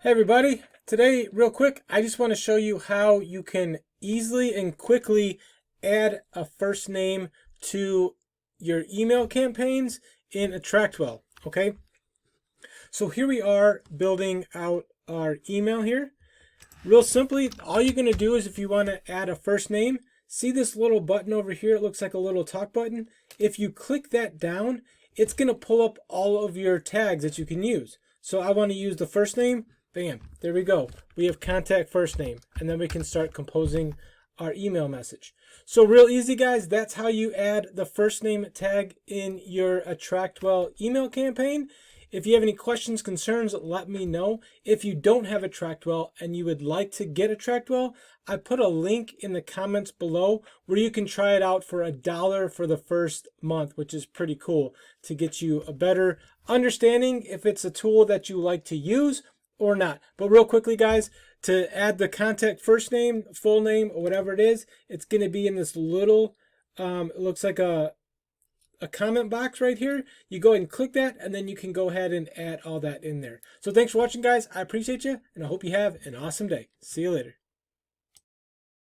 Hey everybody, today real quick I just want to show you how you can easily and quickly add a first name to your email campaigns in AttractWell. Okay, so here we are building out our email here. Real simply, all you're going to do is if you want to add a first name, see this little button over here, it looks like a little talk button. If you click that down, it's going to pull up all of your tags that you can use. So I want to use the first name. Bam, there we go. We have contact first name, and then we can start composing our email message. So real easy, guys. That's how you add the first name tag in your AttractWell email campaign. If you have any questions, concerns, let me know. If you don't have AttractWell and you would like to get AttractWell, I put a link in the comments below where you can try it out for $1 for the first month, which is pretty cool to get you a better understanding if it's a tool that you like to use or not. But real quickly, guys, to add the contact first name, full name, or whatever it is, it's going to be in this little, it looks like a comment box right here. You go ahead and click that, and then you can go ahead and add all that in there. So thanks for watching, guys. I appreciate you, and I hope you have an awesome day. See you later.